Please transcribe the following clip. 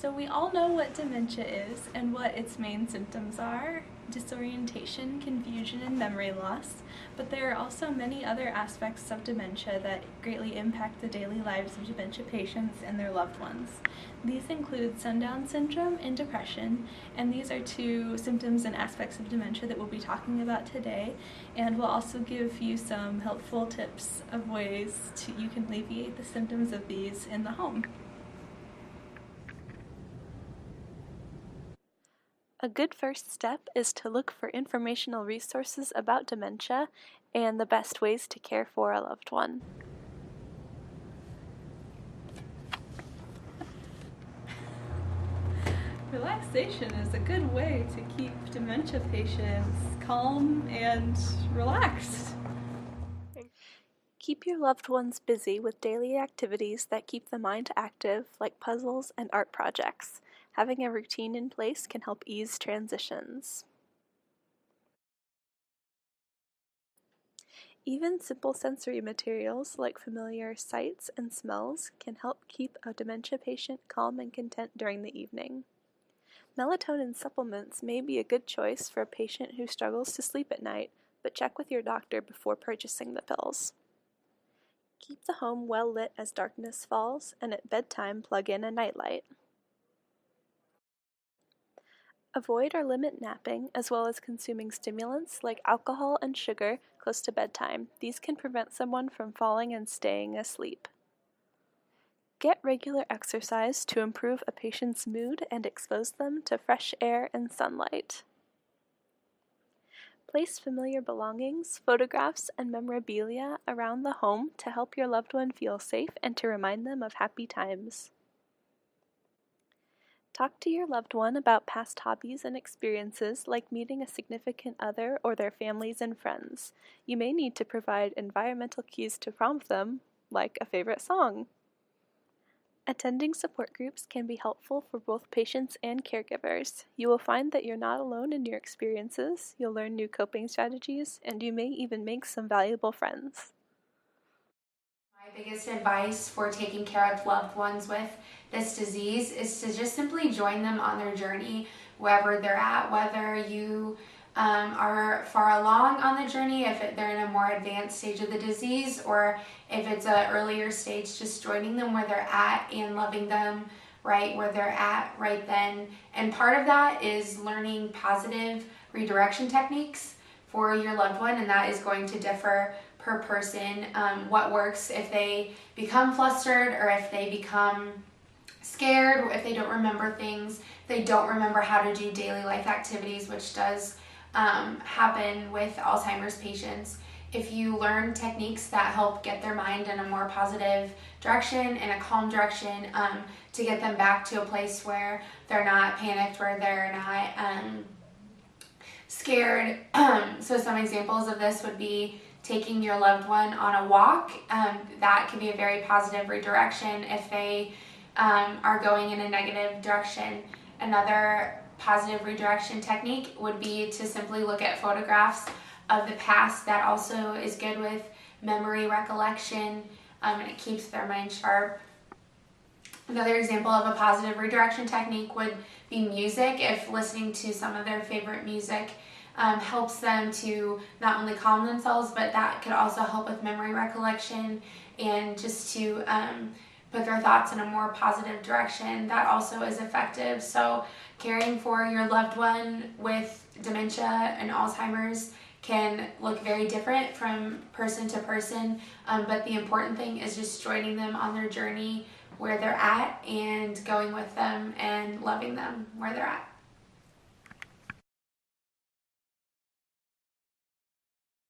So we all know what dementia is and what its main symptoms are: disorientation, confusion, and memory loss. But there are also many other aspects of dementia that greatly impact the daily lives of dementia patients and their loved ones. These include sundown syndrome and depression, and these are two symptoms and aspects of dementia that we'll be talking about today, and we'll also give you some helpful tips of ways you can alleviate the symptoms of these in the home. A good first step is to look for informational resources about dementia and the best ways to care for a loved one. Relaxation is a good way to keep dementia patients calm and relaxed. Keep your loved ones busy with daily activities that keep the mind active, like puzzles and art projects. Having a routine in place can help ease transitions. Even simple sensory materials like familiar sights and smells can help keep a dementia patient calm and content during the evening. Melatonin supplements may be a good choice for a patient who struggles to sleep at night, but check with your doctor before purchasing the pills. Keep the home well lit as darkness falls, and at bedtime plug in a nightlight. Avoid or limit napping, as well as consuming stimulants like alcohol and sugar close to bedtime. These can prevent someone from falling and staying asleep. Get regular exercise to improve a patient's mood and expose them to fresh air and sunlight. Place familiar belongings, photographs, and memorabilia around the home to help your loved one feel safe and to remind them of happy times. Talk to your loved one about past hobbies and experiences, like meeting a significant other or their families and friends. You may need to provide environmental cues to prompt them, like a favorite song. Attending support groups can be helpful for both patients and caregivers. You will find that you're not alone in your experiences, you'll learn new coping strategies, and you may even make some valuable friends. My biggest advice for taking care of loved ones with this disease is to just simply join them on their journey wherever they're at, whether you are far along on the journey, if they're in a more advanced stage of the disease, or if it's an earlier stage, just joining them where they're at and loving them right where they're at right then. And part of that is learning positive redirection techniques for your loved one, and that is going to differ per person. What works if they become flustered, or if they become scared, or if they don't remember things, they don't remember how to do daily life activities, which does happen with Alzheimer's patients. If you learn techniques that help get their mind in a more positive direction and a calm direction, to get them back to a place where they're not panicked, where they're not scared. So some examples of this would be taking your loved one on a walk. That can be a very positive redirection if they are going in a negative direction. Another positive redirection technique would be to simply look at photographs of the past. That also is good with memory recollection, and it keeps their mind sharp. Another example of a positive redirection technique would be music. If listening to some of their favorite music helps them to not only calm themselves, but that could also help with memory recollection and just to put their thoughts in a more positive direction. That also is effective. So caring for your loved one with dementia and Alzheimer's can look very different from person to person, but the important thing is just joining them on their journey where they're at and going with them and loving them where they're at.